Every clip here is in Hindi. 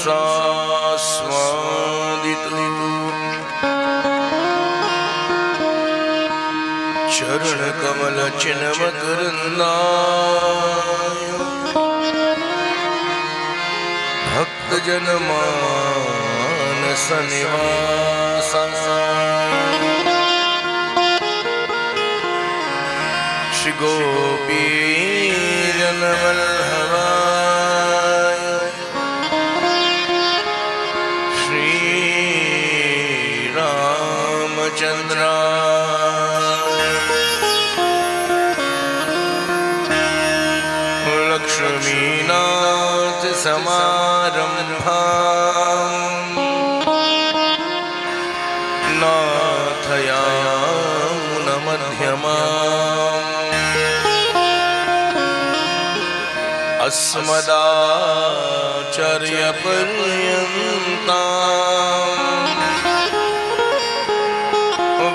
सास्वादितु चरण कमल चिन्ह मकरंदाय भक्त जन मानस निवासाय श्री गोपी जन वल्लभाय श्री रामचंद्राय लक्ष्मीनाथ समारंभाम् नाथयामुन मध्यमाम् अस्मदाचार्यपर्यन्ताम्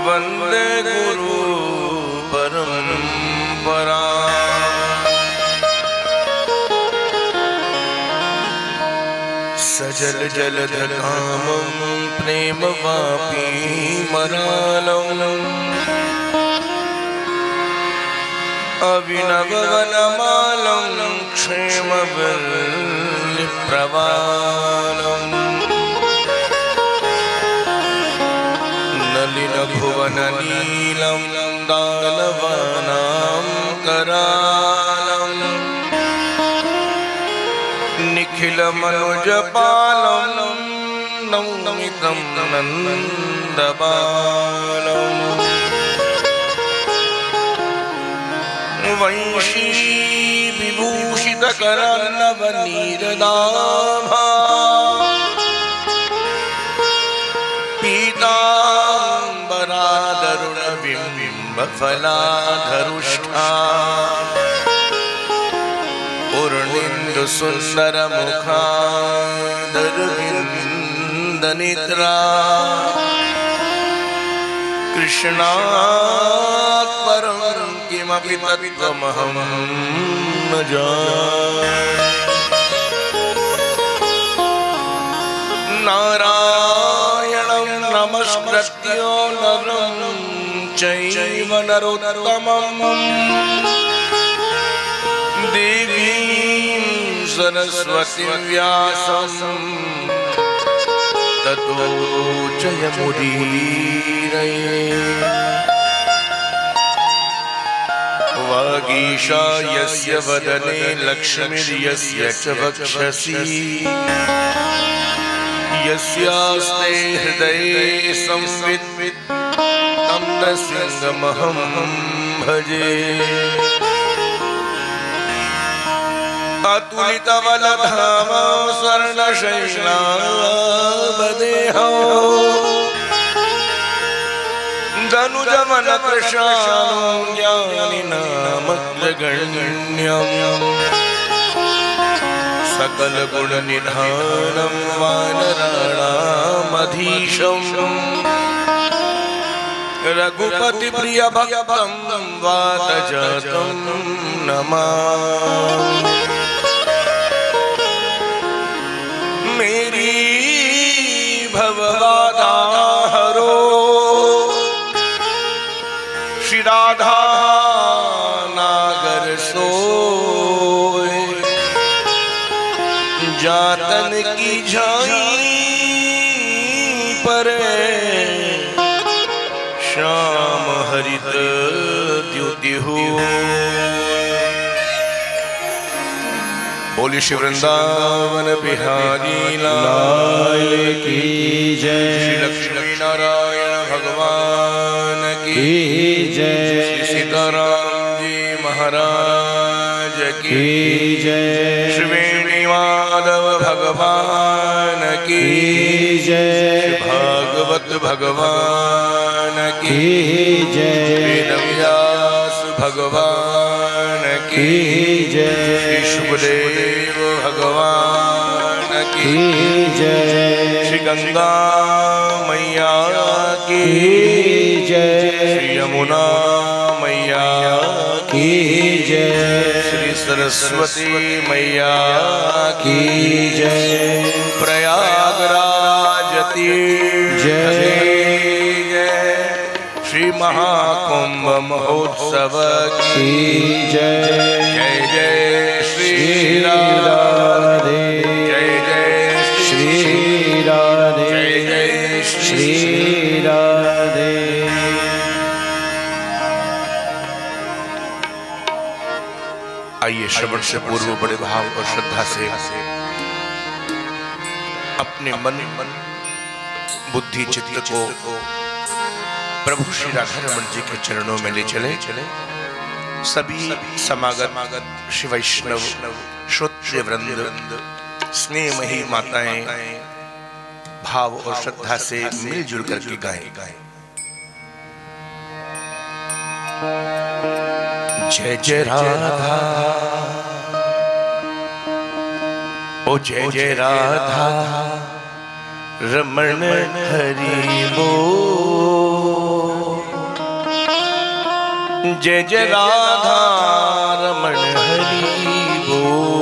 वन्दे गुरु परम्पराम् सजल जलधरामं प्रेम वापी मरालम् अभिनववनमालं क्षेमवल्लिप्रवालम् नलिनभुवननीलं दानवानां करालम् निखिलमनुजपालं नौमितं नन्दबालम् वंशी विभूषितकरनवनीरदाभा पीताम्बरादरुणबिम्बफलाधरुष्ठा पूर्णेन्दुसुन्दरमुखादरविन्दनिद्रा कृष्णात् परं किमपि तत्त्वमहं न जाने नारायणं नमस्कृत्य नरं चैव नरोत्तमं देवीं सरस्वतीं व्यासं ततो जयमुदीरये वागीशा यस्य वदने लक्ष्मीर्यस्य च वक्षसि यस्यास्ते हृदये संवित् तं नृसिंहमहं भजे अतुलितबलधामा स्वर्णशैलावदेहो धनुजवनकृशालो ज्ञानिनामग्रगण्यम् सकलगुणनिधानं वानराणामधीशम् रघुपतिप्रियभक्तं वातजातं नमामि मेरी भवबाधा हरो श्री राधा नागर सोए जातन की झाई परे श्याम हरित द्युति हो। बोली श्री वृंदावन बिहारी लाल की जय। श्री लक्ष्मी नारायण भगवान की जय। श्री सीताराम जी महाराज की जय। श्री वेणुमाधव भगवान की जय। भागवत भगवान की जय। वेदव्यास भगवान की जय। शुभदेव भगवान की जय। श्री गंगा मैया की जय। श्री यमुना मैया की जय। श्री सरस्वती मैया की जय। महोत्सव की जय। जय जय श्री राधे, जय जय श्री राधे, जय जय श्री राधे। आइए श्रवण से पूर्व बड़े भाव और श्रद्धा से अपने मन बुद्धि चित्त को प्रभु श्री राधा रमण जी के चरणों में ले चले। सभी समागत श्री वैष्णव श्रोत्रिय वृंद, स्नेहमयी माताएं भाव और श्रद्धा से मिलजुल करके गाएं। जय जय राधा, ओ जय जय राधा रमण हरि बोल। जय जय राधा रमण हरि बोल।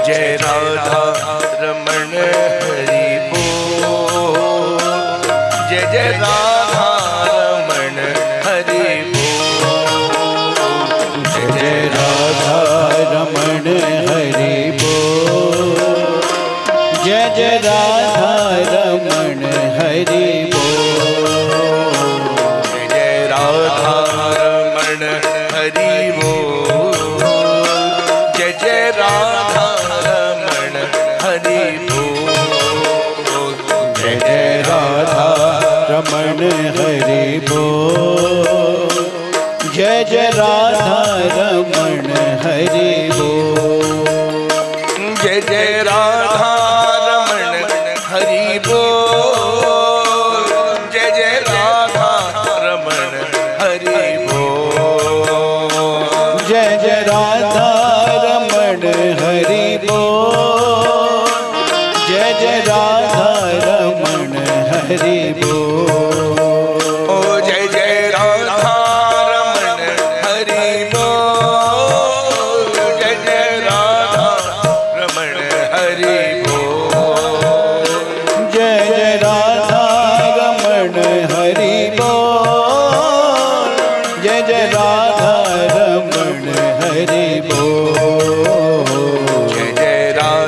जय राधा रमण हरि बोल। जय जय राधा रमण हरि बोल। जय जय राधा रमण हरि बोल। जय जय राधा रमण हरि बोल। जय जय राधा रमण हरि बोल। जय जय राधा हरि बोल। जय जय राधा रमण हरि बोल। जय जय राधा रमण हरि बोल। जय जय राधा रमण हरि बोल। जय जय राधा रमण हरि बोल। जय जय राधा रमण हरि बोल। जय जय राधा रमण हरि बोल। ओ जय जय राधा रमण हरि बोल। जय जय राधा रमण हरि बोल। जय जय राधा रमण हरि बोल। जय जय राधा रमण हरि बोल। जय जय राधा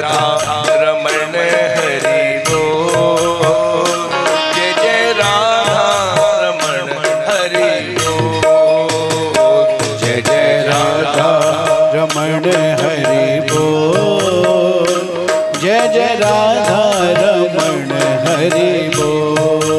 रमण हरि बोल। जय जय राधा रमण हरि बोल। जय जय राधा रमण हरि बोल। जय जय राधा रमण हरि बोल।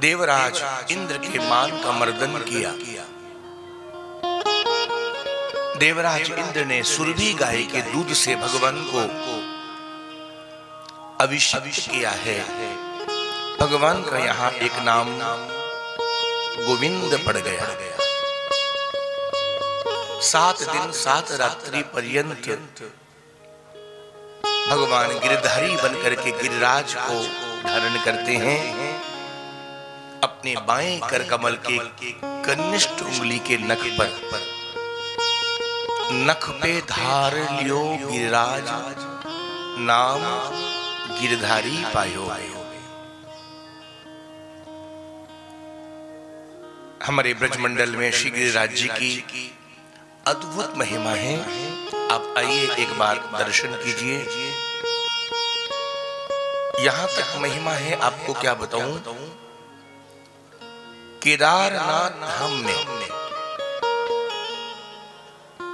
देवराज इंद्र के मान का मर्दन किया। देवराज इंद्र ने सुरभि गाय के दूध से भगवान को अभिषेक किया है। भगवान का यहाँ एक नाम गोविंद पड़ गया। 7 दिन 7 रात्रि पर्यंत भगवान गिरधारी बनकर के गिरिराज को धारण करते हैं। अपने बाएं कर कमल के कनिष्ठ उंगली के नख पर नख पे धार लियो गिरिराज, नाम गिरधारी पायो। हमारे ब्रजमंडल में श्री गिरिराज जी की अद्भुत महिमा है। आप आइए एक बार दर्शन कीजिए। यहां तक महिमा है, आपको क्या बताऊं। केदारनाथ धाम में,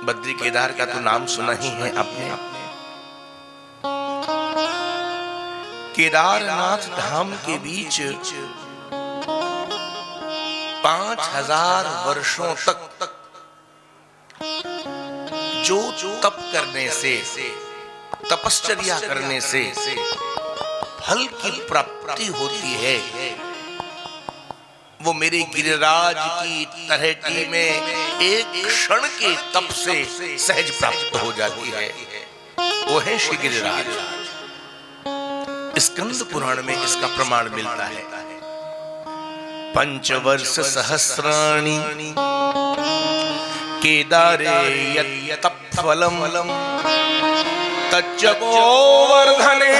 बद्री केदार का तो नाम सुना ही है आपने। केदारनाथ धाम के बीच 5000 वर्षों तक जो तप करने से, तपश्चर्या करने से फल की प्राप्ति होती है, वो मेरे गिरिराज की तरहेटी में एक क्षण के तप से सहज प्राप्त हो जाती है। वो है श्री गिरिराज। स्कंद पुराण में इसका प्रमाण मिलता है। पंचवर्ष सहस्राणि केदारे यत्तपफलम तज्जगो वर्धने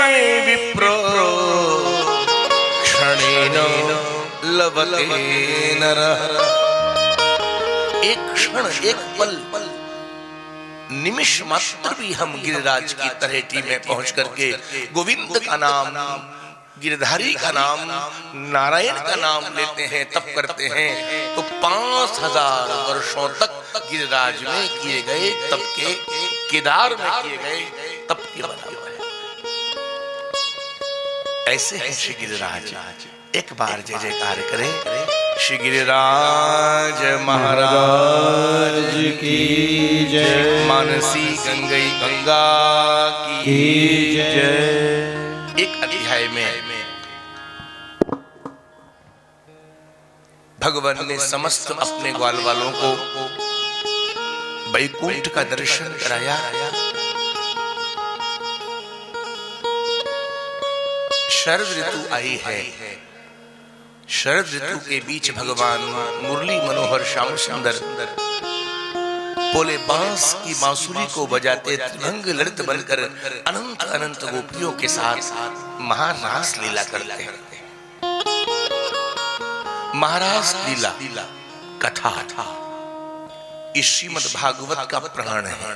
विप्र क्षणेन लभते नरः। एक क्षण, एक पल, निमिष मात्र भी हम गिरिराज की तरहेटी में पहुंच करके गोविंद का नाम, गिरधारी का नाम, नारायण का नाम लेते हैं, तप करते हैं, तो 5000 वर्षों तक गिरिराज में किए गए तप के, केदार में किए गए तप के बराबर है। ऐसे हैं श्री गिरिराज। एक बार जय जयकार करें श्री गिरिराज महाराज की जय। मानसी गंगई गंगा की जय। एक अध्याय में भगवान ने समस्त अपने ग्वाल वालों को वैकुंठ का दर्शन कराया। शरद ऋतु आई है। शरद ऋतु के बीच भगवान मुरली मनोहर श्याम सुंदर बोले बांस की बांसुरी को बजाते त्रिभंग ललित बनकर अनंत अनंत गोपियों के साथ महारास लीला करते हैं। महारास लीला कथा इस श्रीमद् भागवत का प्राण है।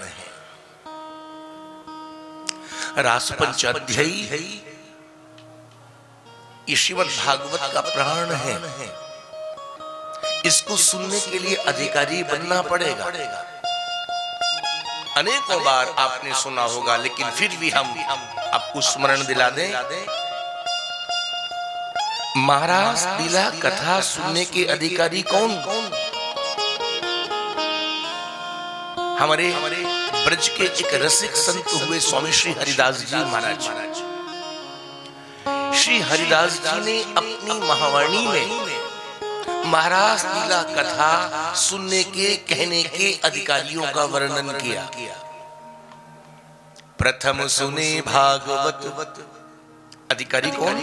रास पंचाध्यायी है, ये श्रीमद् भागवत का प्राण है। इसको सुनने के लिए अधिकारी बनना पड़ेगा। अनेकों बार आपने सुना होगा, लेकिन फिर भी हम आपको स्मरण दिला दें। महाराज लीला कथा सुनने के अधिकारी कौन? हमारे ब्रज के एक रसिक संत हुए स्वामी श्री हरिदास जी महाराज। श्री हरिदास जी ने अपनी महावाणी में महाराज लीला कथा सुनने के, कहने के अधिकारियों का वर्णन किया। प्रथम सुने भागवत। अधिकारी कौन?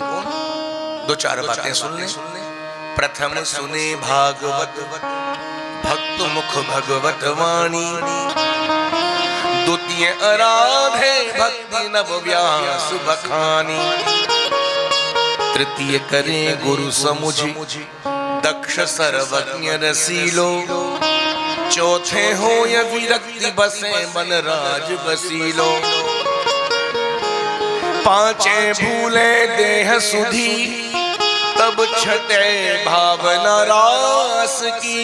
दो चार बातें सुन ले। प्रथम सुने भागवत भक्त मुख भगवत वाणी। द्वितीय आराधे भक्ति नव व्यास बखानी। तृतीय करे गुरु समुझ दक्ष सर्वज्ञ रसीलो। चौथे हो या विरक्ति बसे बन राज बसीलो। पांचे भूले देह सुधी तब छटे भावना रास की।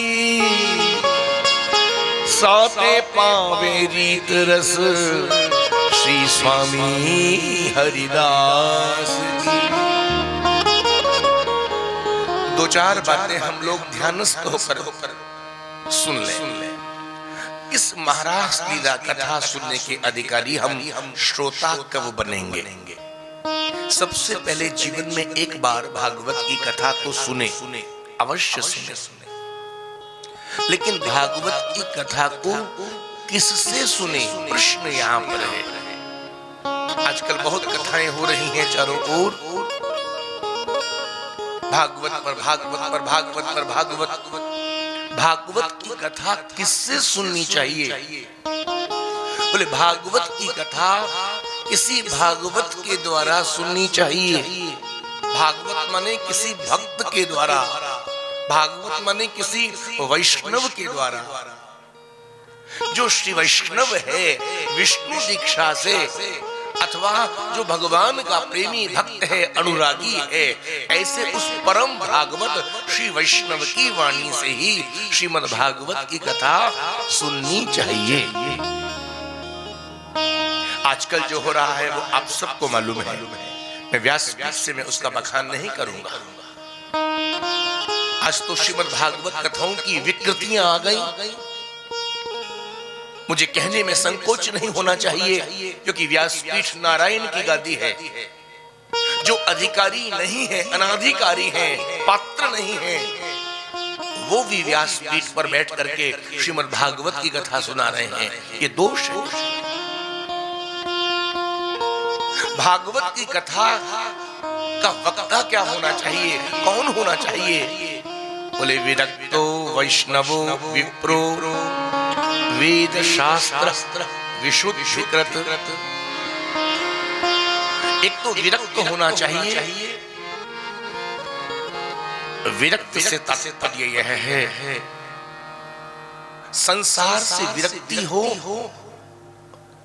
साते पावे रीत रस श्री स्वामी हरिदास की। दो चार बातें हम लोग ध्यानस्थ होकर सुन लें। इस महाराज लीला कथा सुनने के अधिकारी हम श्रोता कब बनेंगे? सबसे पहले जीवन में एक बार भागवत की कथा तो सुने, अवश्य सुने, लेकिन भागवत की कथा को किससे सुने, प्रश्न यहां पर है। आजकल बहुत कथाएं हो रही हैं चारों ओर, भागवत पर भागवत पर भागवत पर भागवत। भागवत की कथा किससे सुननी चाहिए? बोले भागवत की कथा किसी भागवत के द्वारा सुननी चाहिए। भागवत माने किसी भक्त के द्वारा, भागवत माने किसी वैष्णव के द्वारा। जो श्री वैष्णव है विष्णु दीक्षा से, अथवा जो भगवान का प्रेमी भक्त है, अनुरागी है, ऐसे उस परम भागवत श्री वैष्णव की वाणी से ही श्रीमद् भागवत की कथा सुननी चाहिए। आजकल जो हो रहा है वो आप सबको मालूम है। मैं व्यासपीठ से मैं उसका बखान नहीं करूंगा। आज तो श्रीमद् भागवत कथाओं की विकृतियां आ गई। मुझे कहने में संकोच नहीं होना चाहिए, क्योंकि व्यासपीठ नारायण की गादी है। जो अधिकारी नहीं है, अनाधिकारी है, पात्र नहीं है, वो भी व्यासपीठ पर बैठ करके श्रीमद् भागवत की कथा सुना रहे हैं। ये दोष है। भागवत की कथा का वक्ता क्या होना चाहिए, कौन होना चाहिए? बोले विरक्तो वैष्णवो विप्रो वेद शास्त्र विशुद्धिकृत। एक तो विरक्त होना चाहिए। विरक्त से तात्पर्य यह है संसार से विरक्ति हो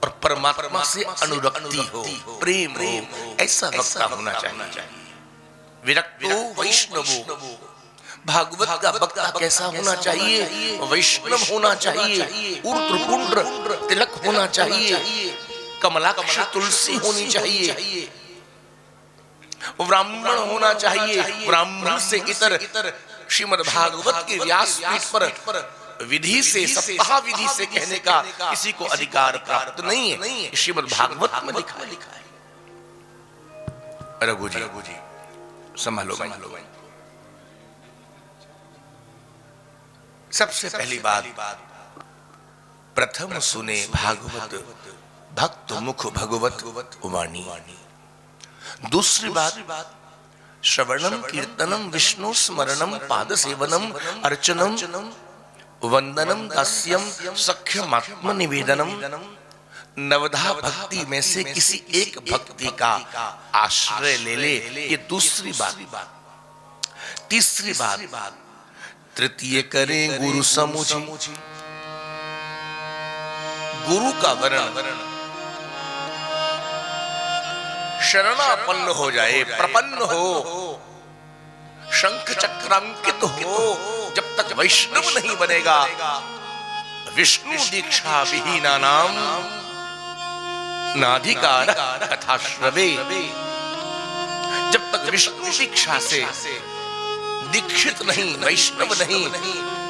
और परमात्मा से अनुरक्ति हो, प्रेम हो, ऐसा वक्ता होना चाहिए। विरक्तो वैष्णवो। भागवत का वक्ता कैसा होना चाहिए? वैष्णव होना चाहिए, ऊर्ध्वपुंड्र तिलक होना चाहिए, कमलाक्ष तुलसी होनी चाहिए, ब्राह्मण होना चाहिए। ब्राह्मण से इतर श्रीमद् भागवत के व्यासपीठ पर विधि से, सप्ताह विधि से कहने का किसी को अधिकार प्राप्त नहीं है। श्रीमद् भागवत में लिखा है। रघु जी संभालो। सबसे पहली बात, प्रथम सुने भागवत भक्त मुख भगवत वाणी। दूसरी बात, श्रवणम कीर्तनम विष्णु स्मरणम पाद सेवनम अर्चनम वंदनम दास्यम सख्यमात्म निवेदनम। नवधा भक्ति में से किसी एक भक्ति का आश्रय ले ले, ये दूसरी बात। तीसरी बात, तृतीय करें गुरु समुझी। गुरु का वर्ण शरणापन्न हो जाए, प्रपन्न हो, शंख चक्रांकित हो। जब तक वैष्णव नहीं बनेगा, विष्णु दीक्षा विहीना नाम नाधिकार कथा श्रवे। जब तक विष्णु दीक्षा से दीक्षित नहीं, वैष्णव नहीं,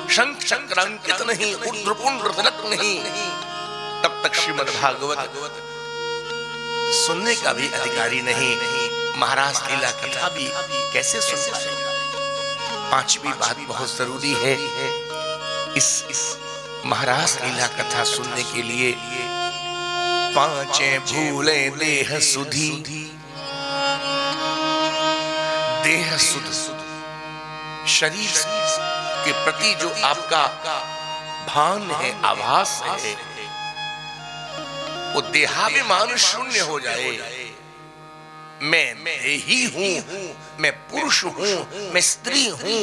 शंख चक्रांकित नहीं, ऊर्ध्वपुंड्र तिलक नहीं, तब तक श्रीमद् भागवत सुनने का भी अधिकारी नहीं। महाराज लीला कथा भी कैसे सुन पाएगा? पांचवी बात बहुत जरूरी है। इस महाराज लीला कथा सुनने के लिए पांचे भूले देह सुधी। देह सुध, शरीर के प्रति जो आपका भान है, आभास है, वो देहाभिमान शून्य हो जाए। मैं ही हूं, मैं पुरुष हूं, मैं स्त्री हूं,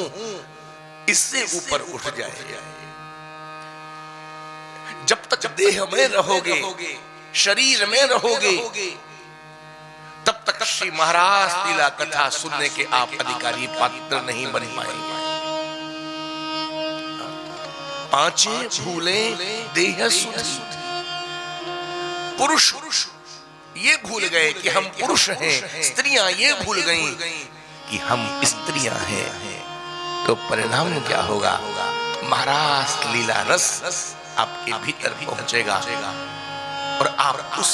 इससे ऊपर उठ जाए। जब तक देह में रहोगे, शरीर में रहोगे, तब तक श्री महाराज लीला कथा सुनने के आप अधिकारी पात्र नहीं बन पाएंगे। पांचे भूले देह सुधी। पुरुष ये भूल गए कि हम पुरुष हैं, स्त्रियां ये भूल गईं कि हम स्त्रियां हैं। तो परिणाम क्या होगा? महारास लीला रस आपके भीतर पहुंचेगा और आप उस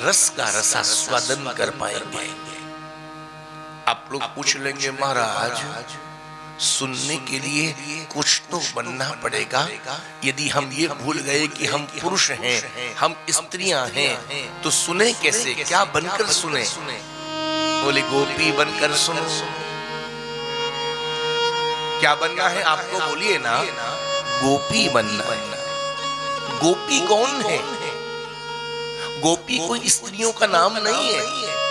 रस का रसास्वादन कर पाएंगे। आप लोग पूछ लेंगे, महाराज सुनने के लिए कुछ तो बनना पड़ेगा। यदि हम ये भूल गए कि हम पुरुष हैं, हम स्त्रियां हैं, तो सुने कैसे? क्या बनकर सुने? बोले गोपी बनकर सुनो। क्या बनना है आपको? बोलिए ना, गोपी बनना है। गोपी कौन है? गोपी कोई स्त्रियों का नाम नहीं है,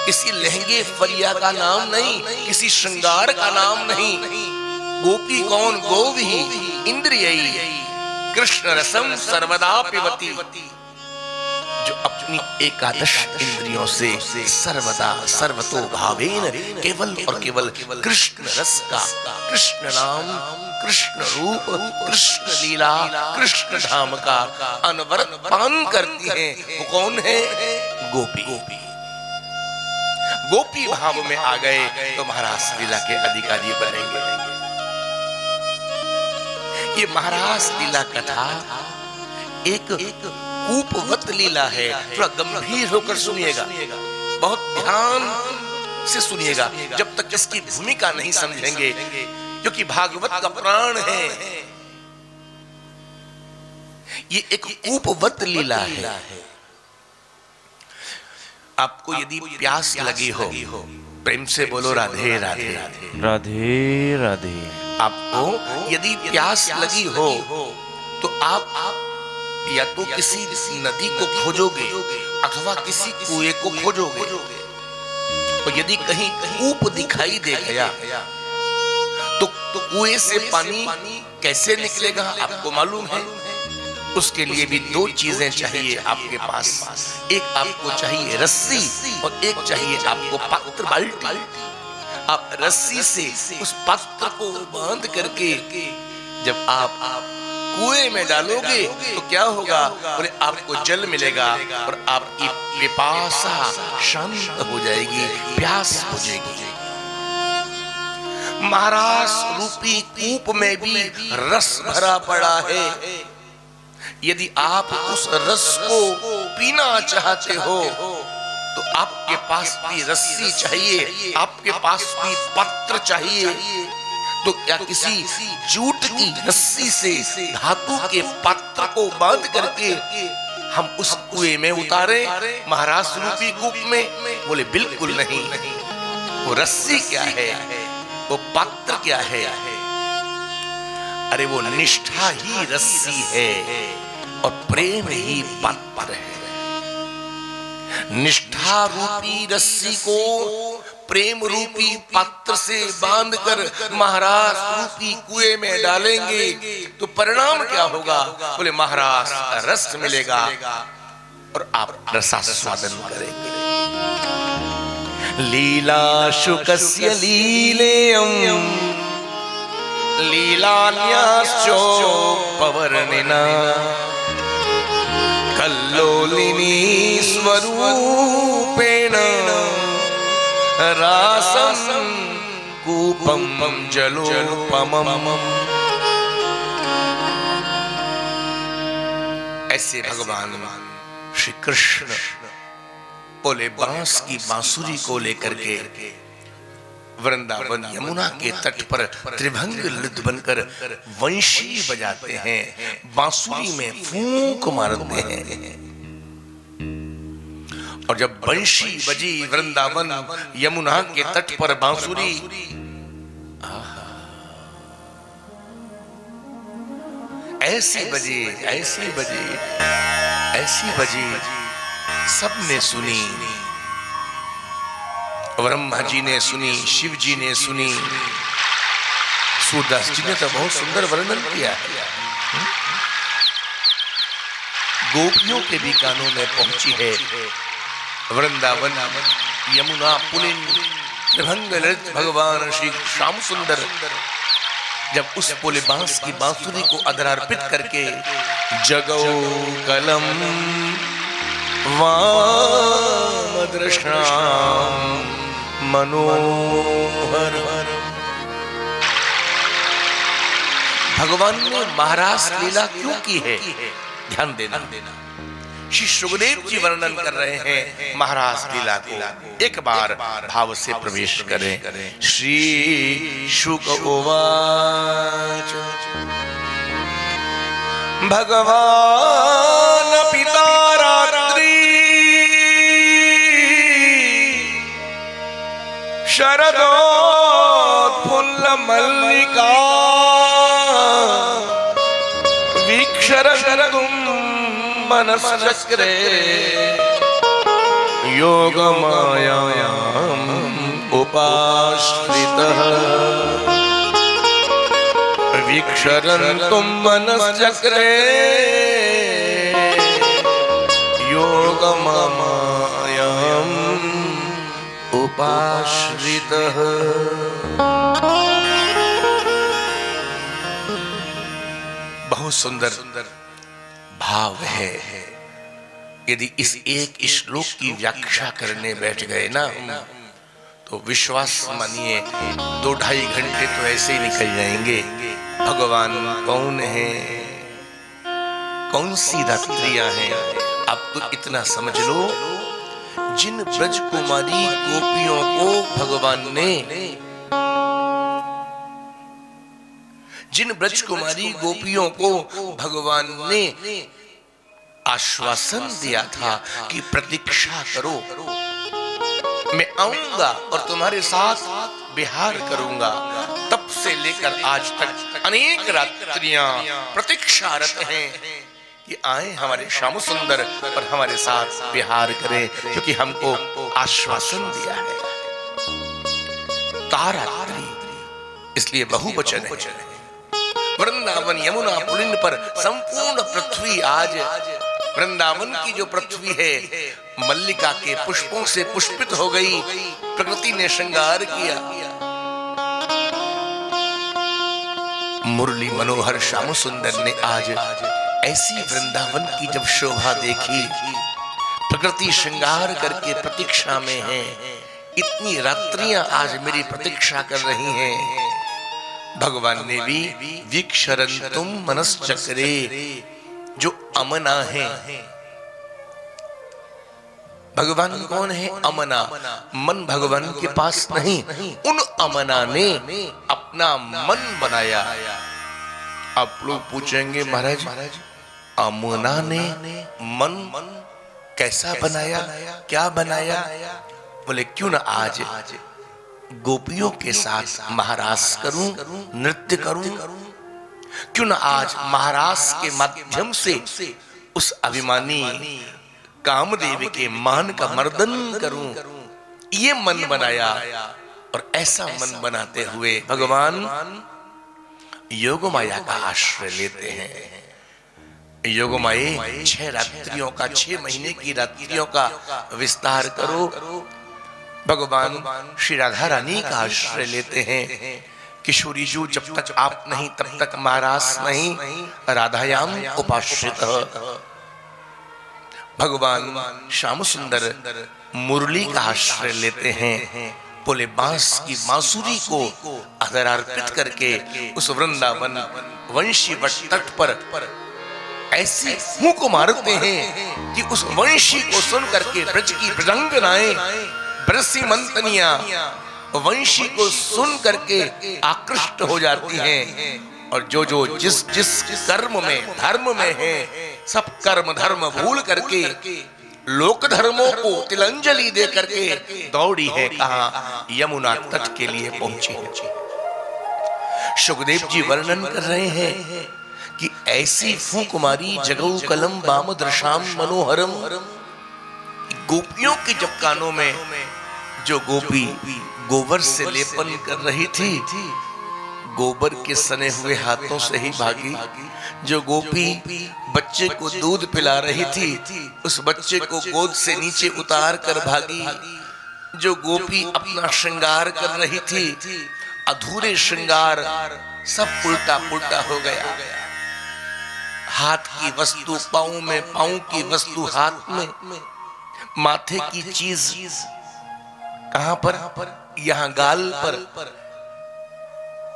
किसी लहंगे फरिया का नाम नहीं, किसी श्रृंगार का नाम नहीं। गोपी कौन? गोवी इंद्रियई कृष्ण रसम सर्वदा पिबती, जो अपनी एकादश इंद्रियों से सर्वदा सर्वतो भावेन केवल और केवल कृष्ण रस का, कृष्ण नाम, कृष्ण रूप, कृष्ण लीला, कृष्ण धाम का अनवरत पान करती है। वो कौन है? गोपी। गोपी भाव में आ गए तो महारास लीला के अधिकारी बनेंगे। ये महारास लीला कथा एक कूपवत लीला है। थोड़ा गंभीर होकर सुनिएगा, बहुत ध्यान से सुनिएगा। जब तक इसकी भूमिका नहीं समझेंगे, क्योंकि भागवत का प्राण है। ये एक कूपवत लीला है। आपको यदि प्यास लगी हो, प्रेम से बोलो राधे राधे। राधे राधे। आपको यदि प्यास लगी हो तो आप या तो किसी नदी को खोजोगे अथवा किसी कुएं को खोजोगे। और यदि कहीं कूप दिखाई दे गया तो कुएं से पानी कैसे निकलेगा आपको मालूम है? उसके लिए भी दो चीजें चाहिए आपके पास। एक आपको चाहिए रस्सी और एक चाहिए आपको पात्र, बाल्टी। आप रस्सी से उस पात्र को बांध करके जब आप कुएं में डालोगे तो क्या होगा? बोले आपको जल मिलेगा और आपकी पिपासा शांत हो जाएगी, प्यास बुझेगी। महारास रूपी कूप में भी रस भरा पड़ा है। यदि आप उस रस को पीना चाहते हो तो आपके पास भी रस्सी चाहिए, आपके पास भी पात्र चाहिए। तो क्या किसी जूट की रस्सी से धातु के पात्र को बांध करके हम उस कुएं में उतारे महारास रूपी कूप में? बोले बिल्कुल नहीं। वो रस्सी क्या है, वो पात्र क्या है? अरे वो निष्ठा ही रस्सी है और प्रेम ही पात्र है। निष्ठा रूपी रस्सी को प्रेम रूपी पात्र से बांधकर महारास रूपी कुएं में डालेंगे तो परिणाम क्या होगा? बोले महारास रस मिलेगा और आप रसास्वादन करेंगे। लीला शुकस्य लीलेयं लीलान्याश्चो पवर्णिना कल्लोलिनी स्वरूपेण रासं कूपं जलोपमम्। ऐसे भगवान श्री कृष्ण बोले बांस की बांसुरी को लेकर के वृंदावन यमुना के तट पर त्रिभंग ललित बनकर वंशी बजाते हैं, बांसुरी में फूंक मारते हैं। और जब वंशी बजी वृंदावन यमुना के तट पर बांसुरी, ऐसी बजी, ऐसी बजी, ऐसी बजी, सबने सुनी। ब्रह्मा जी ने सुनी, शिव जी ने सुनी, सूरदास जी ने तो बहुत सुंदर वर्णन किया है। गोपियों के भी कानों में पहुंची है। वृंदावन यमुना पुलिन त्रिभंग ललित भगवान श्री श्याम सुंदर जब उस पुल बांस की बांसुरी को अधरार्पित करके जगौ कलम वामदृशाम मनोहर भगवान ने महारास लीला क्यों की है, ध्यान देना। श्री सुखदेव जी वर्णन कर रहे हैं महारास लीला को। एक बार भाव से प्रवेश करें। श्री शुक उवाच भगवान पिता रात्रि शरदोत्फुल्ल मल्लिका वीक्षरन्तुं मनश्चक्रे योगमायाम् उपाश्रितः वीक्षरन्तुं मनश्चक्रे योगमायाम् उपाश्रितः। बहुत सुंदर भाव है। यदि इस एक श्लोक की व्याख्या करने बैठ गए ना तो विश्वास मानिए 2-2.5 घंटे तो ऐसे ही निकल जाएंगे। भगवान कौन है, कौन सी रात्रियां हैं, आप तो इतना समझ लो। जिन ब्रज कुमारी गोपियों को भगवान ने, जिन ब्रज कुमारी गोपियों को भगवान ने आश्वासन दिया था कि प्रतीक्षा करो, मैं आऊंगा और तुम्हारे साथ विहार करूंगा, तब से लेकर आज तक अनेक रात्रियां प्रतीक्षारत हैं कि आए हमारे श्याम सुंदर और हमारे साथ विहार करें, क्योंकि हमको आश्वासन दिया है। तारात्रि इसलिए बहुवचन है। वृंदावन यमुना पुलिन पर संपूर्ण पृथ्वी आज, वृंदावन की जो पृथ्वी है मल्लिका के पुष्पों से पुष्पित हो गई। प्रकृति ने श्रृंगार किया। मुरली मनोहर श्याम सुंदर ने आज ऐसी वृंदावन की जब शोभा देखी, प्रकृति श्रृंगार करके प्रतीक्षा में है। इतनी रात्रियां आज मेरी प्रतीक्षा कर रही हैं। भगवान ने भी वीक्षरन्तुं मनश्चक्रे, जो अमना है। भगवान कौन है? अमना। मन भगवान के पास नहीं, उन अमना ने अपना मन बनाया। आप लोग पूछेंगे महाराज अमना ने मन कैसा बनाया, क्या बनाया? बोले क्यों ना आज गोपियों के साथ महारास करूं, नृत्य करूं, क्यों ना आज महारास के माध्यम से उस अभिमानी कामदेव के मान का मर्दन करूं, ये मन बनाया। और ऐसा मन बनाते हुए भगवान योगमाया का आश्रय लेते हैं। योगमाये 6 रात्रियों का, 6 महीने की रात्रियों का विस्तार करो। भगवान श्री राधा रानी का आश्रय लेते हैं। किशोरी जी जब तक आप नहीं तब तक महारास नहीं, राधायाम उपाश्रित। भगवान श्याम सुंदर मुरली का आश्रय लेते हैं। बोले बांस की बांसुरी को अगर अर्पित करके उस वृंदावन वंशी वट तट पर ऐसी फूंक मारते हैं कि उस वंशी को सुन करके ब्रज की ब्रजंगनाएं, ब्रसी मंतनिया वंशी को सुन करके आकृष्ट हो जाती हैं। और जो जो जिस जिस कर्म में धर्म में है, सब कर्म धर्म भूल करके लोक धर्मों को तिलंजलि दे करके दौड़ी है। कहा? यमुना तट के लिए पहुंची है। सुखदेव जी वर्णन कर रहे हैं कि ऐसी फूंक मारी जगऊ कलम बाम दृशाम मनोहरम। गोपियों के जब कानों में जो गोपी गोबर से लेपन कर रही थी, गोबर के सने हुए हाथों से ही भागी। जो गोपी बच्चे को दूध पिला रही थी, उस बच्चे को गोद से नीचे उतार कर भागी। जो गोपी अपना श्रृंगार कर रही थी, अधूरे श्रृंगार सब उल्टा पुल्टा हो गया। हाथ की वस्तु पांव में, पांव की वस्तु हाथ में, माथे की चीज कहां पर? यहां गाल पर।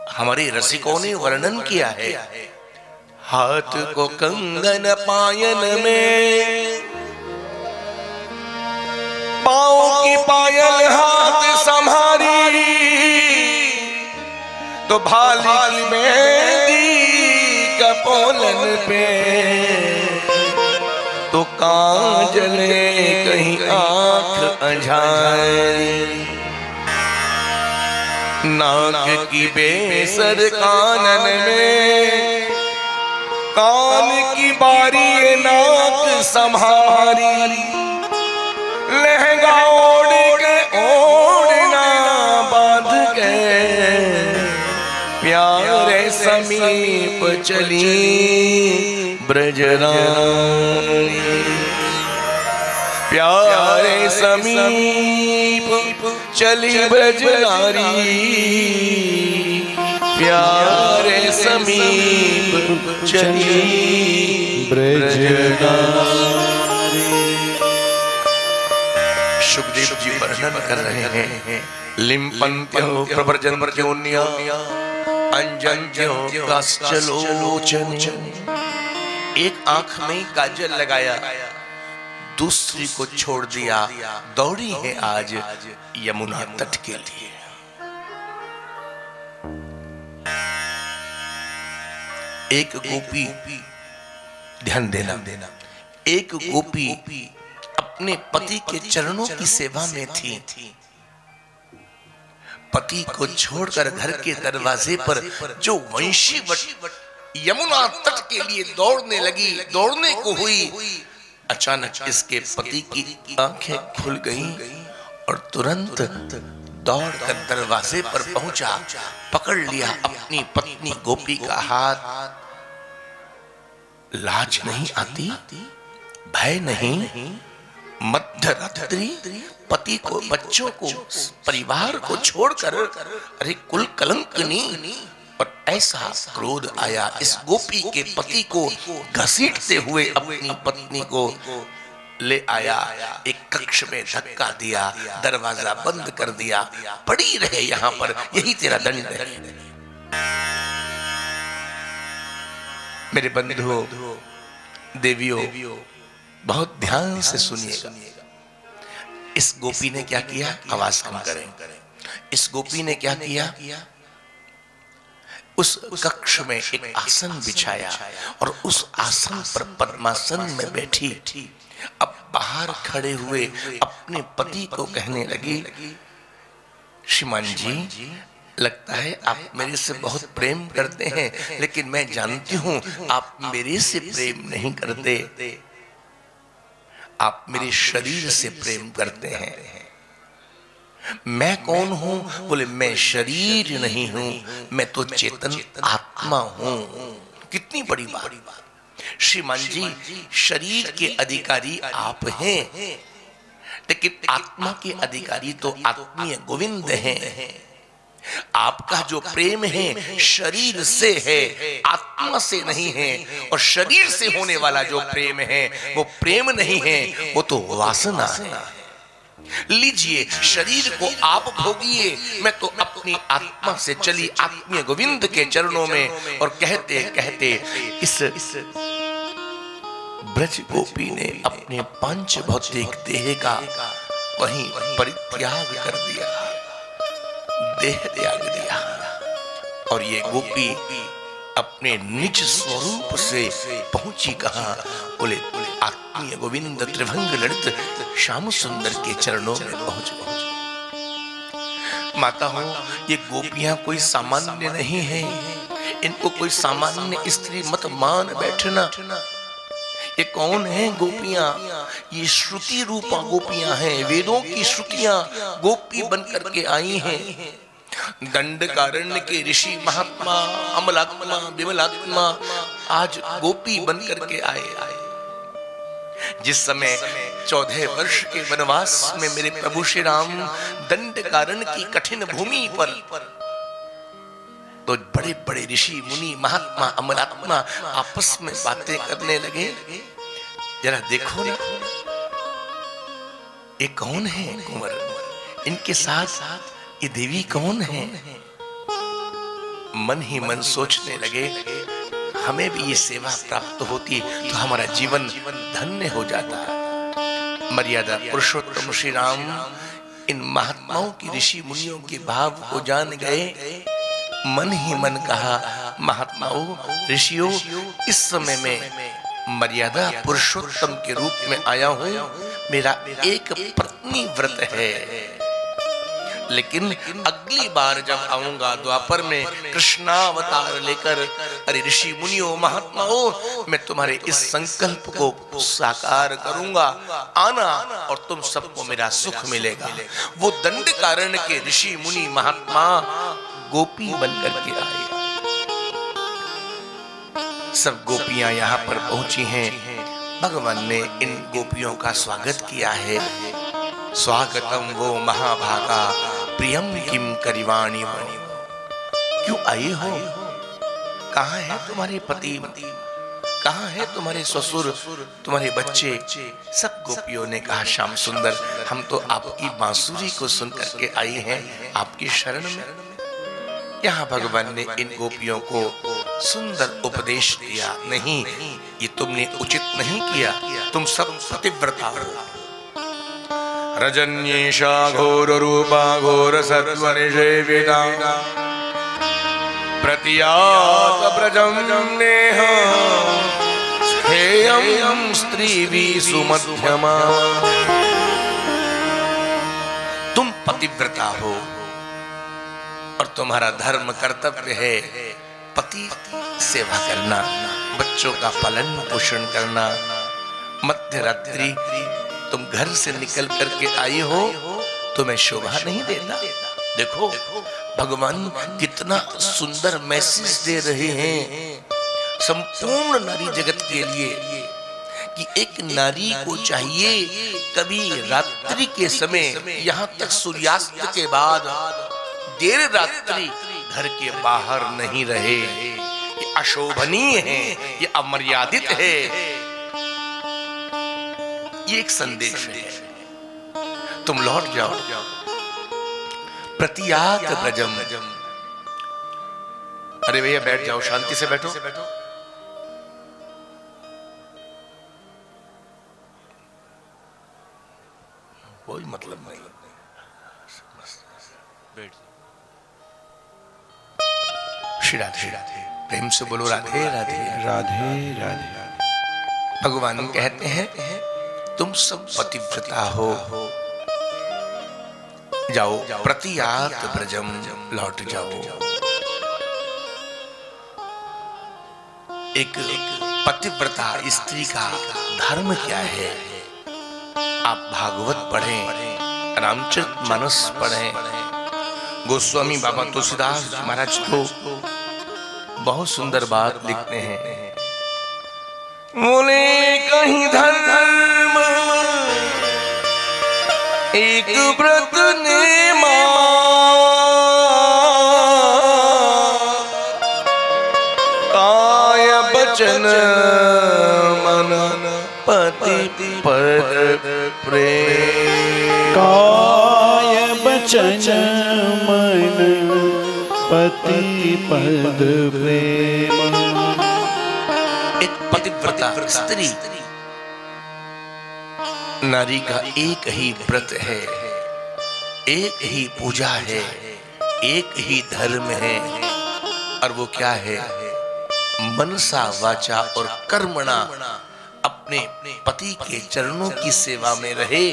हमारे रसिकों ने वर्णन किया है, हाथ को कंगन पायन में, पाँव की पायल हाथ संभारी, तो भाली की मेहंदी कपोलन पे, तो काजले कहीं आंख अंझारी, नाक की बेसर कानन में, कान की बारी नाक संभारी, लहंगा ओढ़ के ओढ़ना बांध के, प्यारे समीप चली ब्रजरानी, प्यारे समीप चली ब्रजरानी, प्यारे समीप चली ब्रजरानी। सुखदेव जी वर्णन कर रहे हैं, लिम्पन्त्यो प्रव्रजन्त्योन्या अंजन्त्यो काश्चलोचन, एक आंख में काजल लगाया, दूसरी को छोड़ दिया, दौड़ी है आज यमुना तट के लिए। एक गोपी, ध्यान देना, एक गोपी अपने पति के चरणों की सेवा में थी, पति को छोड़कर घर के दरवाजे पर जो वंशी यमुना तट के लिए दौड़ने लगी, दौड़ने को हुई, अचानक इसके पति की आंखें खुल गईं और तुरंत दौड़कर दरवाजे पर पहुंचा, पकड़ लिया अपनी पत्नी गोपी का हाथ। लाज नहीं आती, भय नहीं, मध्यरात्रि पति को, बच्चों को, परिवार को छोड़कर, अरे कुल कलंकनी, और ऐसा क्रोध आया इस गोपी के पति को घसीटते हुए अपनी पत्नी को ले आया, एक कक्ष में धक्का दिया, दरवाजा बंद कर दिया, पड़ी रहे यहाँ पर, यही तेरा दंड है। मेरे बंधुओं, देवियों, बहुत ध्यान से सुनिएगा। इस गोपी ने क्या किया, आवाज कम करें, इस गोपी ने क्या किया, उस कक्ष में एक आसन बिछाया और उस आसन पर पद्मासन में बैठी, अब बाहर खड़े हुए अपने पति को कहने लगी, श्रीमान जी, लगता है आप मेरे से बहुत प्रेम करते हैं, लेकिन मैं जानती हूं आप मेरे से प्रेम नहीं करते, आप मेरे शरीर से प्रेम करते हैं। मैं कौन हूं? बोले मैं शरीर नहीं हूं, मैं तो चेतन आत्मा हूं। कितनी बड़ी बात। श्रीमान जी, शरीर के अधिकारी आप हैं, लेकिन आत्मा के अधिकारी तो आत्मीय गोविंद हैं। आपका जो प्रेम है शरीर से है, आत्मा से नहीं है, और शरीर से होने वाला जो प्रेम है वो प्रेम नहीं है, वो तो वासना है। लीजिए, शरीर को आप भोगिए, मैं तो अपनी आत्मा से चली आत्मीय गोविंद के चरणों में। और कहते कहते इस ब्रज गोपी ने अपने पंच भौतिक देह का वहीं परित्याग कर दिया, देह त्याग दिया, और ये गोपी अपने निज स्वरूप से पहुंची कहां? बोले आत्मीय गोविंद त्रिभंग ललित श्याम सुंदर के चरणों में पहुंच गई। माता हो, ये गोपियां कोई सामान्य नहीं है, इनको कोई सामान्य स्त्री मत मान बैठना। ये कौन है गोपियां? ये श्रुति रूपा गोपियां हैं, वेदों की श्रुतियां गोपी बनकर के आई हैं। दंडकारण्य के ऋषि महात्मा अमलात्मा विमलात्मा आज गोपी बनकर के आए। जिस समय 14 वर्ष के वनवास में मेरे प्रभु श्री राम दंडकारण्य की कठिन भूमि पर, तो बड़े बड़े ऋषि मुनि महात्मा अमलात्मा आपस में बातें करने लगे। जरा देखो ना, ये कौन है कुंवर? इनके साथ ये देवी कौन है? मन ही मन सोचने लगे, हमें भी ये सेवा प्राप्त होती तो हमारा जीवन धन्य हो जाता। मर्यादा पुरुषोत्तम श्री राम इन महात्माओं की, ऋषि मुनियों के भाव को जान गए। मन ही मन कहा, महात्माओं, ऋषियों, इस समय में मर्यादा पुरुषोत्तम के रूप में आया हूं। मेरा एक पत्नी व्रत है, लेकिन अगली बार जब आऊंगा द्वापर में कृष्णावतार लेकर, अरे ऋषि मुनियों, महात्माओं, मैं तुम्हारे इस संकल्प को साकार करूंगा। आना और तुम सबको मेरा सुख मिलेगा। वो दंडकारण्य के ऋषि मुनि महात्मा गोपी बनकर के आए। सब गोपियां यहाँ पर पहुंची हैं। भगवान ने इन गोपियों का स्वागत किया है। स्वागतम वो महाभागा प्रियम किम करिवाणी। क्यों आए हो? कहाँ है तुम्हारे पति? कहाँ है तुम्हारे ससुर, तुम्हारे बच्चे? सब गोपियों ने कहा, श्याम सुंदर, हम तो आपकी बांसुरी को सुन करके आए हैं आपकी शरण में। यहाँ भगवान ने इन गोपियों को सुंदर उपदेश दिया, नहीं, ये तुमने उचित नहीं किया, तुम सब पतिव्रता हो। रजन्येषा घोर रूपा घोर सत्वनिषेविता प्रतियात व्रजं नेह स्थेयं स्त्रीभिः सुमध्यमा। तुम पतिव्रता हो और तुम्हारा धर्म कर्तव्य है पति सेवा करना, बच्चों का पालन पोषण करना। मध्य रात्रि तुम घर से निकल करके आई हो, तुम्हें शोभा नहीं देता। देखो भगवान कितना सुंदर मैसेज दे रहे हैं संपूर्ण नारी जगत के लिए कि एक नारी को चाहिए कभी रात्रि के समय, यहाँ तक सूर्यास्त के बाद देर रात्रि घर के बाहर नहीं रहे। ये अशोभनीय है, ये अमर्यादित है। ये एक संदेश है, तुम लौट जाओ। प्रतियात व्रजम। अरे भैया बैठ जाओ, शांति से बैठो। कोई मतलब नहीं, बैठ। श्री राधे राधे, प्रेम से बोलो राधे राधे राधे राधे। भगवान कहते हैं तुम सब पतिव्रता हो, जाओ प्रतियात व्रजम, लौट जाओ। एक पतिव्रता स्त्री का धर्म क्या है? आप भागवत पढ़ें, रामचरितमानस पढ़ें। गोस्वामी बाबा तुलसीदास महाराज तो बहुत सुंदर बात लिखते हैं। बोले कहीं धर्म एक व्रत ने काय बचन मन पति पद प्रेम। काय बचन मन पति पद प्रेम। एक पतिव्रता स्त्री नारी का एक ही व्रत है, एक ही पूजा है, एक ही धर्म है। और वो क्या है? मनसा वाचा और कर्मणा अपने पति के चरणों की सेवा में रहे,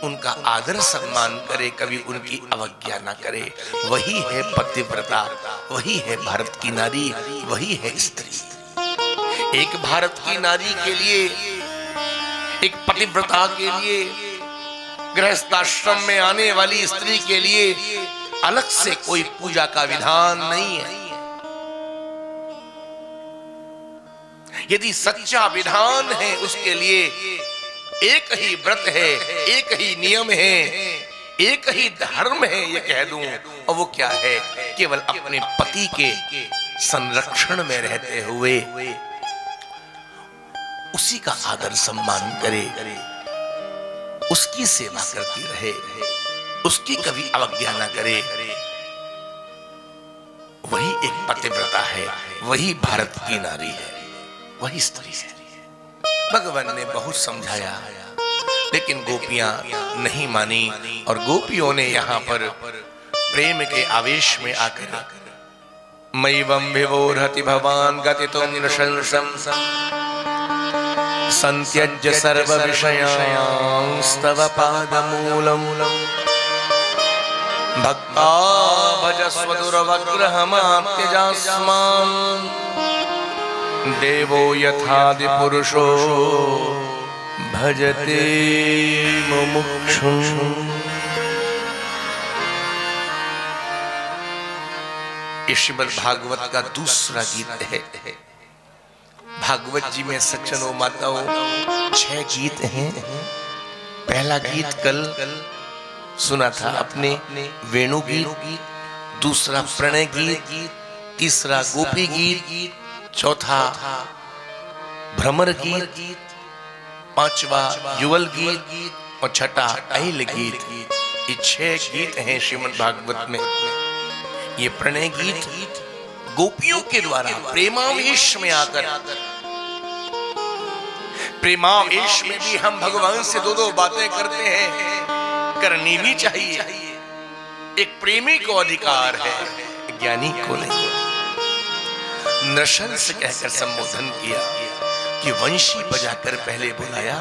उनका आदर सम्मान करे, कभी उनकी अवज्ञा ना करे। वही है पतिव्रता, वही है भारत की नारी, वही है स्त्री। एक भारत की नारी के लिए, एक पतिव्रता के लिए, गृहस्थाश्रम में आने वाली स्त्री के लिए अलग से कोई पूजा का विधान नहीं है। यदि सच्चा विधान है उसके लिए एक ही व्रत है, एक ही नियम है, एक ही धर्म है, ये कह दूं। और वो क्या है? केवल अपने पति के संरक्षण में रहते हुए उसी का आदर सम्मान करे, उसकी सेवा करती रहे, उसकी कभी अवज्ञा ना करे। वही एक पतिव्रता है, वही भारत की नारी है, वही स्त्री है। भगवान ने बहुत समझाया लेकिन गोपियां नहीं मानी और गोपियों ने यहाँ पर प्रेम के आवेश में आकर मयिवं विवोर्हति भवान् गतितुं नृशंसं संत्यज्य सर्व विषयांस्तव पादमूलम् भक्ता भजस्व दुर्वग्रहमाप्त्यजास्मान् देवो यथादि पुरुषो भजते मुमुक्षुम्। ये श्रीमद् भागवत का दूसरा गीत है। भागवत जी में सज्जनों माताओं 6 गीत हैं। पहला गीत कल सुना था अपने वेणु गीत, दूसरा प्रणय गीत, तीसरा गोपी गीत, चौथा भ्रमर गीत, पांचवा युगल गीत और छठा अहिल गीत। ये 6 गीत हैं श्रीमद् भागवत में। ये प्रणय गीत गोपियों के द्वारा प्रेमावेश में आकर, प्रेमावेश में भी हम भगवान से 2-2 बातें करते हैं, करनी भी चाहिए। एक प्रेमी को अधिकार है, ज्ञानी को नहीं। नृशंस कहकर संबोधन किया कि वंशी बजाकर पहले बुलाया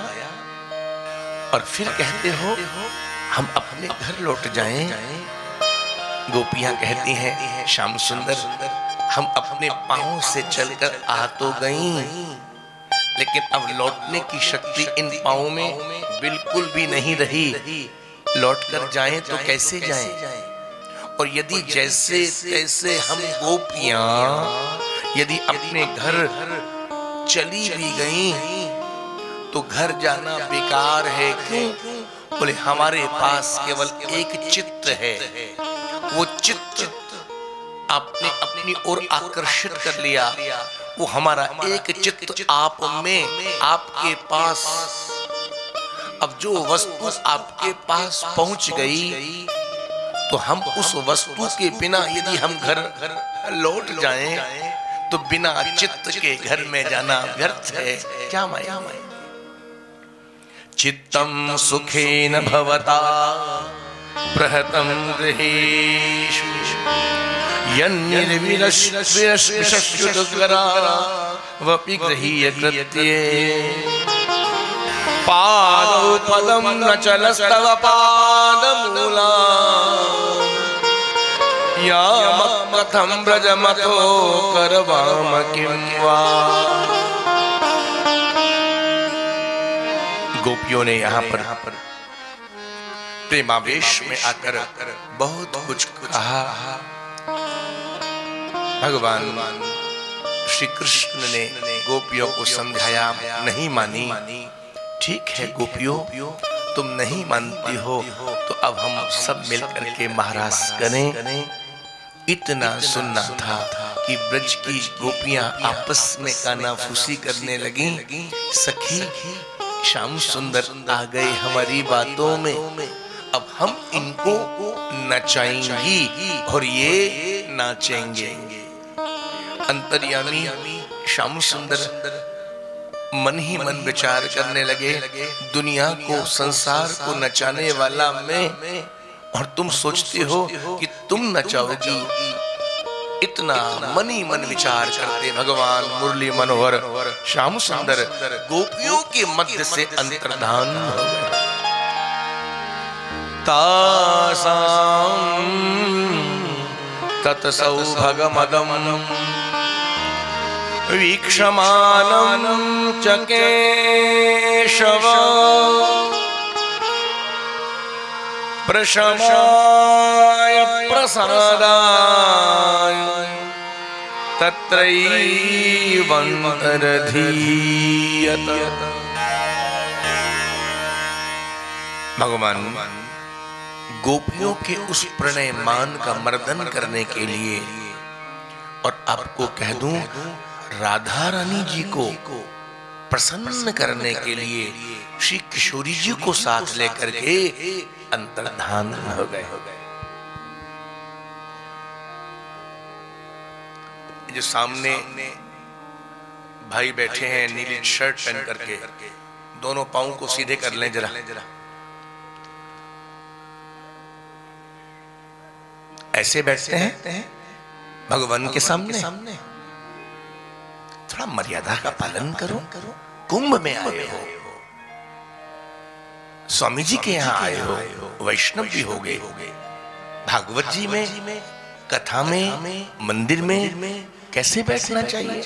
और फिर कहते हो हम अपने घर लौट जाएं। गोपियां कहती हैं श्याम सुंदर हम अपने पांव से चलकर आ तो गईं, लेकिन अब लौटने की शक्ति इन पांव में बिल्कुल भी नहीं रही। लौटकर जाएं तो कैसे जाएं? और यदि जैसे तैसे हम गोपियां यदि अपने घर चली भी गईं तो घर जाना बेकार है। क्यों? बोले हमारे पास केवल एक चित्त है, वो चित्त आपने अपनी ओर आकर्षित कर लिया। वो हमारा एक चित्त आप में, आपके पास। अब जो वस्तु आपके पास पहुंच गई तो हम उस वस्तु के बिना यदि हम घर लौट जाएं तो बिना चित्त के घर में जाना व्यर्थ है। क्या माया? चित्तम सुखेन भवता प्रहतं गृहेषु यन्निर्विरश्विरश्विषश्युतुकरा वपि गृहीय कृत्ये पादौ पदं न चलस्तव पादमूला यामकथं व्रजमतो करवाम किं वा। गोपियों ने यहाँ पर प्रेमावेश में आकर बहुत कुछ कहा। भगवान श्री कृष्ण ने गोपियों को समझाया, नहीं मानी। ठीक है गोपियों, तुम नहीं मानती हो तो अब हम सब मिलकर के महाराज करें। इतना सुनना था कि ब्रज की गोपियां आपस में कानाफूसी करने लगी। सखी श्याम सुंदर आ गए हमारी बातों में, अब हम इनको नचाएंगी और ये नाचेंगे। अंतर्यामी श्याम सुंदर मन ही मन विचार करने लगे, दुनिया को संसार को नचाने वाला मैं और तुम सोचते हो कि तुम नचाओगी। इतना मन ही मन विचार करते भगवान मुरली मनोहर श्याम सुंदर गोपियों के मध्य से अंतर्धान हो गए। तासां तत्सौभगमदं वीक्षमानं च केशव प्रशमाय प्रसादाय तत्रैवन्तरधीयत। भगवान गोपियों के उस प्रणय मान का मर्दन करने के लिए, और आपको कह दूं राधा रानी जी को प्रसन्न करने के लिए श्री किशोरी जी को साथ लेकर के अंतर्धान हो गए। जो सामने भाई बैठे हैं नीली शर्ट पहन करके, दोनों पांव को सीधे कर लें जरा। ऐसे बैठते हैं भगवान के सामने। थोड़ा मर्यादा का पालन करो। कुंभ में आए हो, स्वामी जी के यहाँ आए हो, वैष्णव भी हो गए, भागवत जी में, कथा में, मंदिर में कैसे बैठना चाहिए?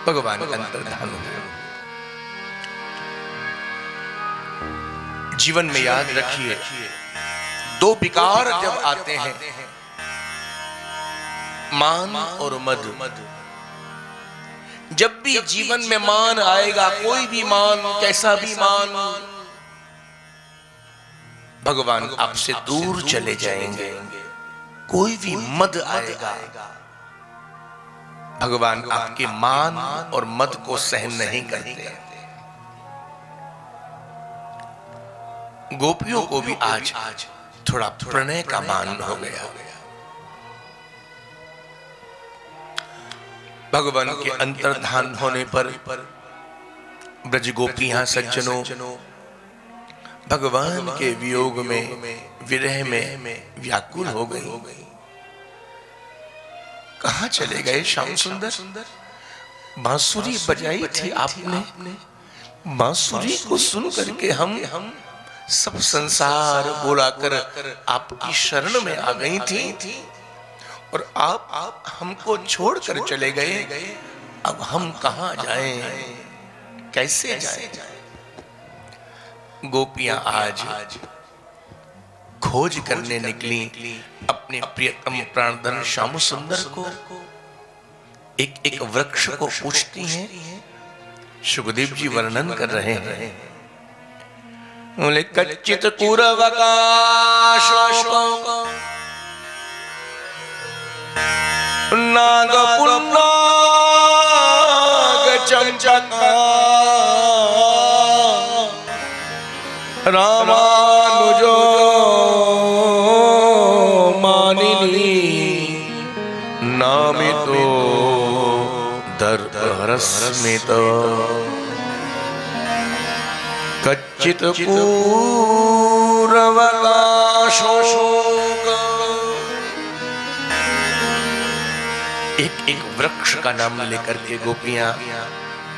भगवान अंतर्धान हो। जीवन में याद रखिए, दो विकार जब आते हैं, मान और मद। जब भी जीवन में मान आएगा, कोई भी मान, कैसा भी मान, भगवान आपसे दूर चले जाएंगे। कोई भी मद आएगा, भगवान आपके मान और मद को सहन नहीं करते। गोपियों को भी आज थोड़ा प्रणय का मान हो गया। भगवान के अंतर्धान होने पर ब्रज गोपियां सज्जनों भगवान के वियोग में, विरह में व्याकुल हो गई। कहां चले गए श्याम सुंदर? बांसुरी बजाई थी आपने, बांसुरी को सुन करके हम सब संसार बुलाकर आपकी शरण में आ गई थी, और आप हमको छोड़कर चले गए। अब हम कहां जाएं, कैसे जाएं? गोपियां आज खोज करने निकली अपने प्रियतम प्राणधन श्याम सुंदर को। एक वृक्ष को पूछती हैं। सुखदेव जी वर्णन कर रहे हैं, बोले कच्चित कुरवकाशोक नाग पुन्नाग चंचका रामानुजो मानिनी नामितो दर्पहरस्मित कच्चित पूर्वकाशोक। एक वृक्ष का नाम लेकर के गोपियां,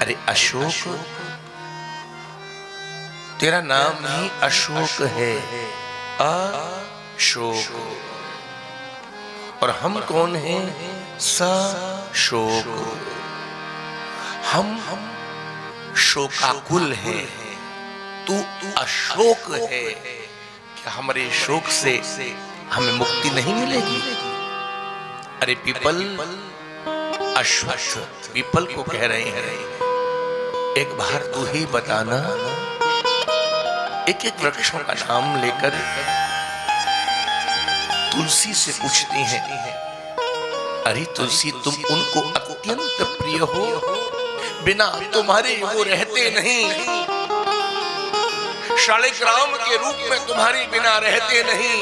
अरे अशोक, तेरा नाम ही अशोक है, अशोक। और हम कौन हैं? सशोक। हम शोकाकुल हैं, तू अशोक है। क्या हमारे शोक से हमें मुक्ति नहीं मिलेगी? अरे पीपल, अश्वत्थ पीपल को कह रहे हैं, एक बार तू ही बताना। एक वृक्षों का नाम लेकर तुलसी से पूछती हैं, अरे तुलसी, तुम उनको अत्यंत प्रिय हो, बिना तुम्हारे वो रहते नहीं। शालिग्राम के रूप में तुम्हारे बिना रहते नहीं,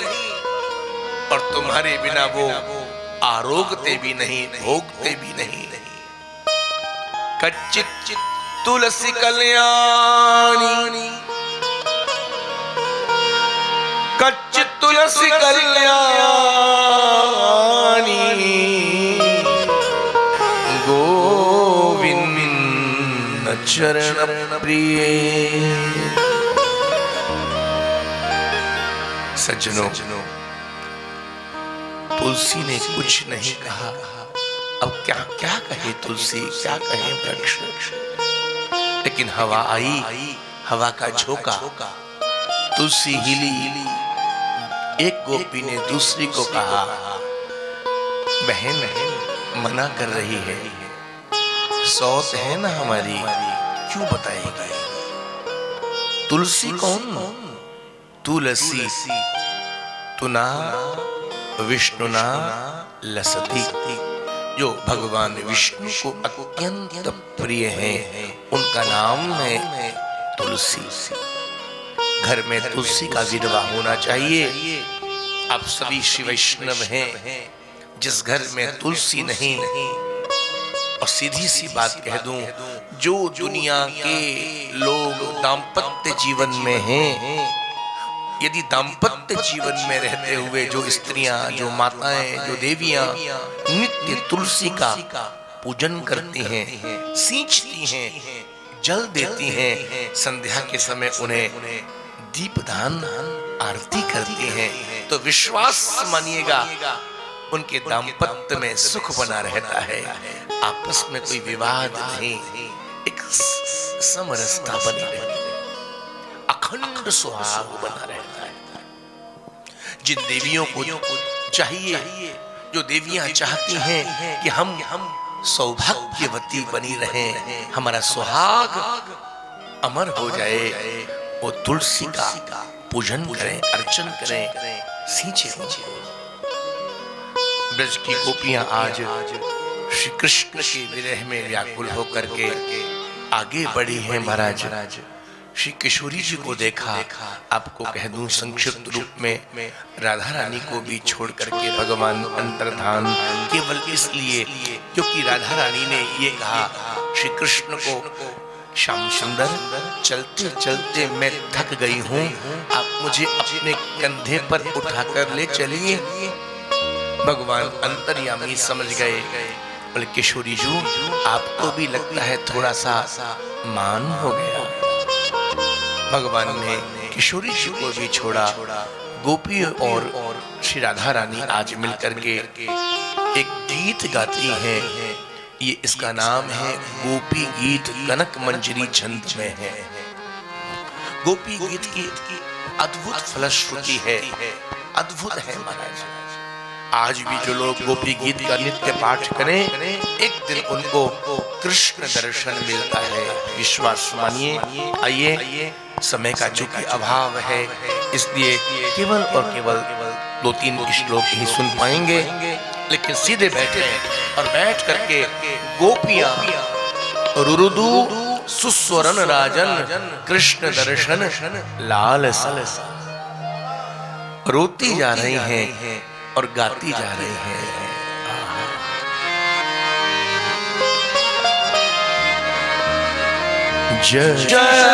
और तुम्हारे बिना वो आरोगते भी नहीं, भोगते भी नहीं। कच्चित तुलसी कल्याणी, कच्चित तुलसी कल्याणी गोविंद चरण प्रिय। सज्जनों, तुलसी ने कुछ नहीं कहा। अब क्या क्या कहे तुलसी, क्या कहे वृक्ष? लेकिन हवा आई, हवा का झोंका, तुलसी हिली। एक गोपी ने दूसरी को कहा, बहन मना कर रही है, सौत है ना हमारी, क्यों बताएगी? तुलसी कौन? तुलसी तुना विष्णुना लसती, जो भगवान विष्णु को अत्यंत प्रिय हैं, उनका नाम है तुलसी। घर में तुलसी का विधवा होना चाहिए। आप सभी श्री वैष्णव हैं, जिस घर में तुलसी नहीं, और सीधी सी बात कह दूं, जो दुनिया के लोग दाम्पत्य जीवन में हैं, यदि दाम्पत्य जीवन में रहते हुए जो स्त्रियां, जो माताएं, जो देवियां नित्य तुलसी का पूजन करती हैं, सींचती हैं, जल देती हैं, संध्या के समय उन्हें दीपदान आरती करती हैं, तो विश्वास मानिएगा उनके दाम्पत्य में सुख बना रहता है। आपस में कोई विवाद नहीं, एक समरसता बनी रहती है, अखंड सुहाग बना रहता है। जिन देवियों को चाहिए, जो देवियां चाहती हैं कि हम सौभाग्यवती बनी रहें, हमारा सुहाग अमर हो जाए, वो तुलसी का पूजन करें, अर्चन करें, सींचे। ब्रज की गोपियां आज श्री कृष्ण के विरह में व्याकुल होकर के आगे बढ़ी हैं। महाराज श्री किशोरी जी को देखा, आपको कह दूं संक्षिप्त रूप में, राधा रानी को भी छोड़ करके भगवान अंतर्धान, केवल इसलिए क्योंकि राधा रानी ने ये कहा श्री कृष्ण को, श्याम सुंदर चलते चलते मैं थक गई हूँ, आप मुझे अपने कंधे पर उठाकर ले चलिए। भगवान अंतर्यामी समझ गए, बोले किशोरी जी आपको भी लगता है थोड़ा सा मान हो गया। भगवान ने किशोरी जी को भी छोड़ा। गोपी और श्री राधा रानी आज मिलकर के एक गीत गाती हैं, ये इसका नाम है गोपी गीत, कनक मंजरी छंद में है। गोपी गीत की अद्भुत फलश्रुति है, अद्भुत है महाराज। आज भी जो लोग गोपी गीत का नित्य पाठ करें, एक दिन उनको कृष्ण दर्शन मिलता है, विश्वास मानिए। आइए, समय का चूंकि अभाव है, इसलिए केवल और केवल 2-3 श्लोक ही सुन पाएंगे, लेकिन सीधे बैठे और बैठ करके गोपियां रुरुदु सुस्वरन राजन कृष्ण दर्शन लाल सा रोती जा रही हैं और गाती जा रही हैं। जय जय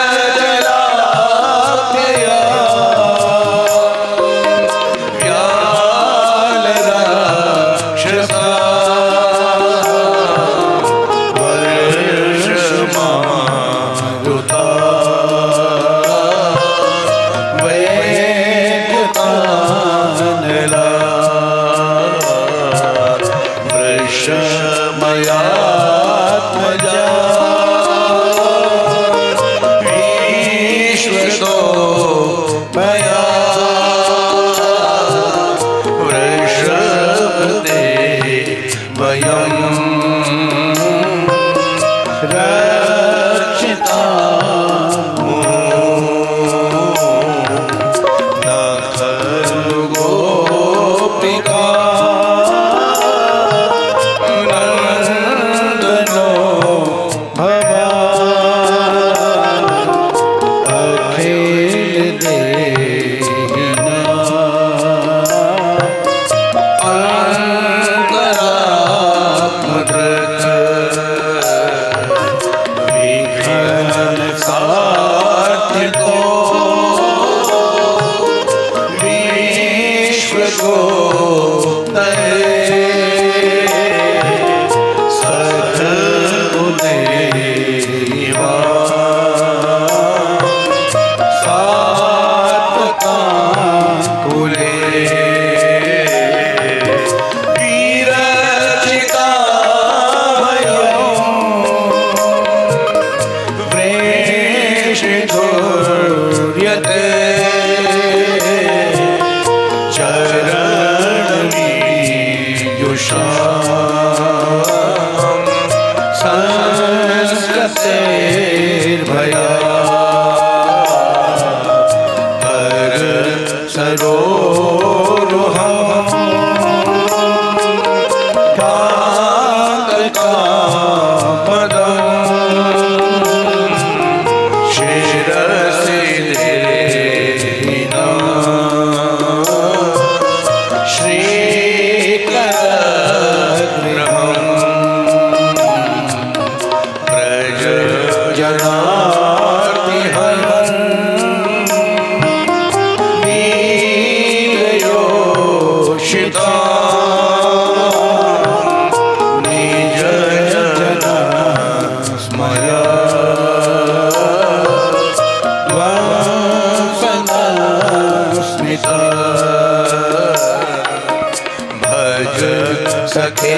हे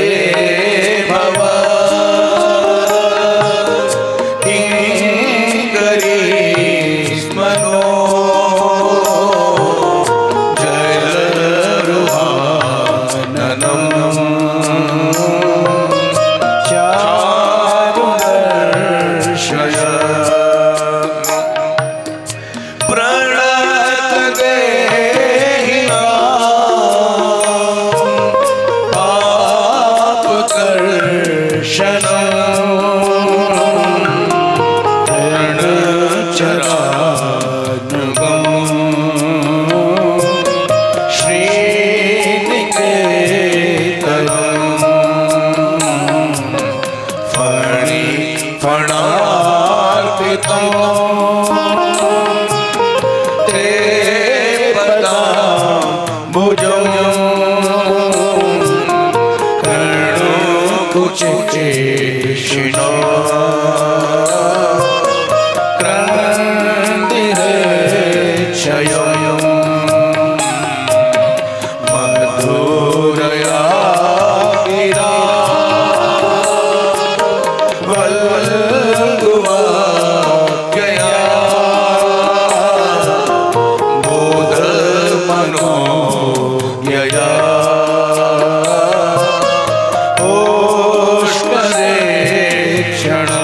भव किङ्करीष्मनो जलरुहाननम् चारुदर्शय क्षण